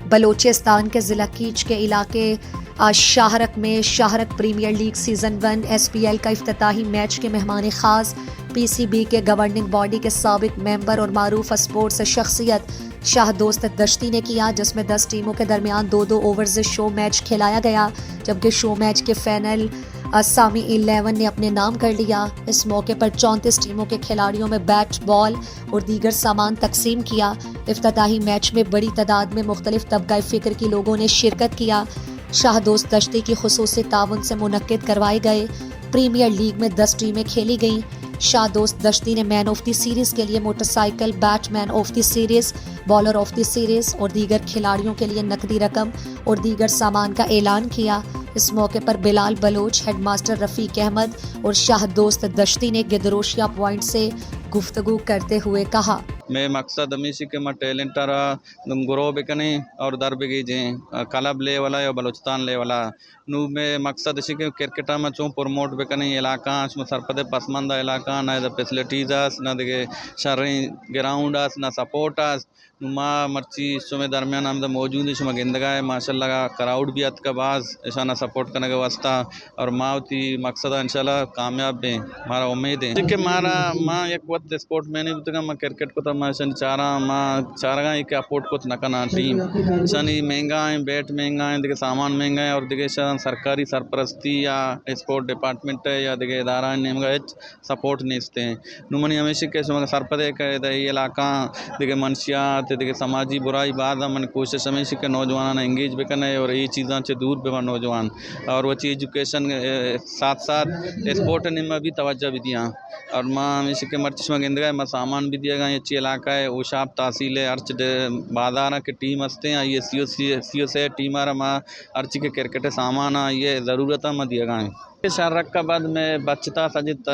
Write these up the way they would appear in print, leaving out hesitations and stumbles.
बलोचिस्तान के ज़िला कीच के इलाके शाहरक में शाहरक प्रीमियर लीग सीज़न 1 SPL का इफ्तिताही मैच के मेहमान ख़ास PCB के गवर्निंग बॉडी के साबिक मेंबर और मारूफ स्पोर्ट्स शख्सियत शाहदोस्त दश्ती ने किया, जिसमें 10 टीमों के दरमियान 2-2 ओवर्स शो मैच खिलाया गया, जबकि शो मैच के फाइनल सामी 11 ने अपने नाम कर लिया। इस मौके पर 34 टीमों के खिलाड़ियों में बैट, बॉल और दीगर सामान तकसीम किया। इफ्तिताही मैच में बड़ी तादाद में मुख्तलिफ तबका फ़िक्र के लोगों ने शिरकत किया। शाहदोस्त दश्ती की खुसूसी ताउन से मुनक्किद करवाए गए प्रीमियर लीग में 10 टीमें खेली गईं। शाहदोस्त दश्ती ने मैन ऑफ द सीरीज़ के लिए motorcycle, Batman of the series, bowler of the series और दीगर खिलाड़ियों के लिए नकदी रकम और दीगर सामान का ऐलान किया। इस मौके पर बिलाल बलोच, हेडमास्टर रफ़ीक अहमद और शाहदोस्त दश्ती ने गिदरोशिया पॉइंट से गुफ्तगू करते हुए कहा, मैं मकसद हमेशा के मैं टैलेंट ग्रो बिकने और दर बिगी जे क्लब ले वाला या बलूचिस्तान ले वाला नु में मकसद इसी के क्रिकेट में चूँ प्रमोट बिकने इलाका में सरपदे पसमंदा इलाका ना फैसिलिटीज़ ना दिखे शर्री ग्राउंड ना सपोर्ट नुमा मर्ची सुमे दरमियान हम मौजूद है शुमा गिंदगा है माशाल्लाह क्राउड भी अत का बाज ऐसा ना सपोर्ट करने का वास्ता और मावती मकसद इंशाल्लाह कामयाब है हमारा उम्मीद है कि मारा माँ एक वक्त स्पोर्ट मैंने मैं क्रिकेट को तो मैं चारा माँ चारा एक अपोर्ट को नकना टीम शनि महंगा है, बैट महंगा है, देखिए सामान महंगा है और देखिए सरकारी सरपरस्ती या स्पोर्ट डिपार्टमेंट है या देखिए इदारा ने सपोर्ट नहीं इसते हैं नुमनी हमेशा के सरपदे का इलाका देखिए मनशियात देखिए समाजी बुराई बाद मैंने कोशिश हमेशा के नौजवान एंगेज भी करना है और ये चीज़ों से दूर भी नौजवान और वही एजुकेशन साथ साथ स्पोर्ट ने में भी तवज्जो भी दिया और माँ हमेशा के मर्चिश में गिंद गए मैं सामान भी दिया गया अच्छी इलाका है ऊशाब तहसील है अर्च बादारा के टीम हंसते हैं ये सी ओ से टीम आ रहा माँ अर्च के क्रिकेट सामान ये ज़रूरत है मैं दिया गया शारक का बाद में बचता सजित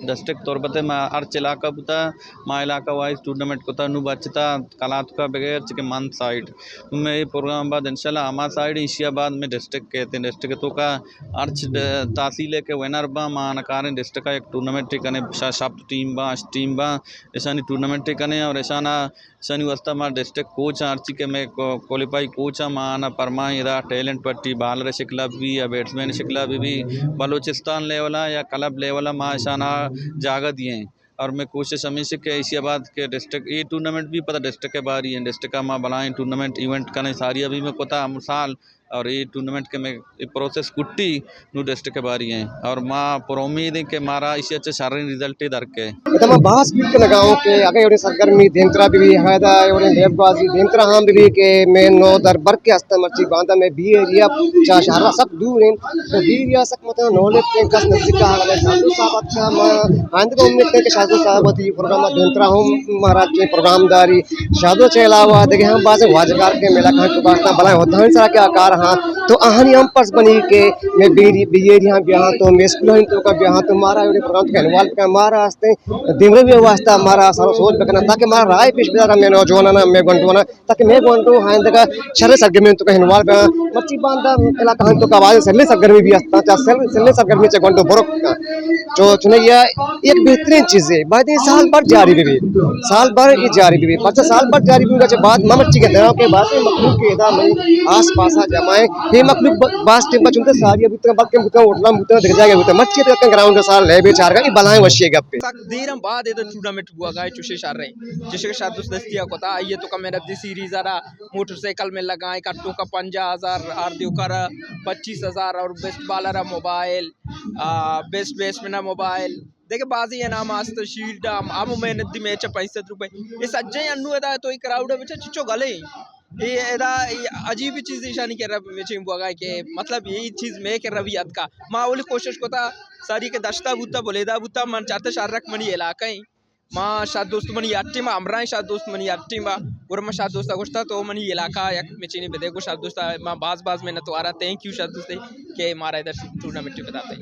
डिस्ट्रिक्ट तौर पर मैं अर्च इलाका बुता माँ इलाका वाइज टूर्नामेंट को नु बचता कलात का बगैर चिके मंथ साइड में ये प्रोग्राम बाद इंशाल्लाह हमारा साइड इशियाबाद में डिस्ट्रिक्ट कहते हैं डिस्ट्रिक्ट तो का अर्च तहसील के विनर बा माँ नकार डिस्ट्रिक्ट का एक टूर्नामेंट कने शब्द टीम बा ऐसा नहीं टूर्नामेंट कने और ऐसा ना शनि वस्ता माँ डिस्ट्रिक्ट कोच अर्ची के मैं क्वालिफाई कोच माँ ना परमा इधर टैलेंट पट्टी बालर शिकला भी या बैट्समैन शिकला भी बलूचिस्तान लेवला या क्लब लेवला माँ शाना जागा दिए हैं और मैं कोशिश हमेशा के एशियाबाद के डिस्ट्रिक्ट ये टूर्नामेंट भी पता डिस्ट्रिक्ट के बाहर ही है डिस्ट्रिक्ट का माँ बनाए टूर्नामेंट इवेंट करने सारी अभी मैं पता साल और ये टूर्नामेंट के मैं प्रोसेस कुट्टी नु डिस्ट्रिक्ट के बाहर ही हैं और माँ पर उम्मीद है कि मारा इसी अच्छे शारीरिक रिजल्ट ही दर के मैं बास बीट के लगाऊं के आगे और सरगर्मी देंतरा भी है दा और लेबबाजी देंतरा हम भी के मैं नो दर बर के हस्ता मर्ची बांधा में भी एरिया चा शहर सब दूर है तो भी एरिया सक मतलब नॉलेज के कस नजदीक का है साधु साहब का आंद को उम्मीद है कि साधु साहब ये प्रोग्राम देंतरा हम महाराज के प्रोग्रामदारी साधु के अलावा देखे हम बाजे वाजगार के मेला का बास्ता भला होता है सारा के आकार हाँ तो अहनी हम पर्स बनी के मैं बियरिया ब्याह तो मैं स्कूल तो का ब्याह तो मारा ये प्रोग्राम के हलवाल का मारा वास्ते दिमरे भी वास्ता मारा सारा सोच बकना ताकि मारा राय पेश बिदारा मैं नौजवान ना मैं गंटवाना ताकि मैं गंटो हां तक शर सरगर्मी तो हलवाल का मच्छी बांधा इलाका हम तो का आवाज सल्ले सरगर्मी भी हस्ता चा सल्ले सरगर्मी च गंटो बरो जो चुनैया एक बेहतरीन चीज है बाद साल भर जारी भी साल भर ये जारी भी पांच साल भर जारी भी के बाद मच्छी के दराव के बाद मखलूक के इदा में आस-पास जमाए ये मखलूक बास टीम चुनते सारी अभी तक बाकी बुता उठना बुता दिख जाएगा बुता मच्छी तक ग्राउंड साल ले बेचार का बलाएं वशिए गप्पे तक देर बाद ये टूर्नामेंट हुआ गाय चुशे शार रहे जिसके साथ दोस्त दस्तिया को था ये तो का मेरा दी सीरीज आ रहा मोटरसाइकिल में लगाए कट्टू का 50,000 आरदियो कर 25,000 और best bowler mobile best batsman mobile देखे बाजी है नाम आस्त शील्ड आम मेहनत दी मैच 65 रुपए ये सज्जे अन्नू एदा तो एक क्राउड है चिचो गले ये एदा अजीब ही चीज ईशानी के रब में बुआ के मतलब यही चीज मैं के रवियत का माँ बोली कोशिश को था सारी के दस्ता बुता बोलेदा बुता मन चाहते शारक मनी इलाका ही माँ शाद दोस्त मनी अट्टी माँ अमरा शाद दोस्त मनी अट्टी माँ और मैं शाद दोस्ता गोश्ता तो मनी इलाका या मेचीनी बेदे को शाद दोस्ता माँ बाज में न तो आ रहा थैंक यू शाद दोस्ते के मारा इधर टूर्नामेंट बताते हैं।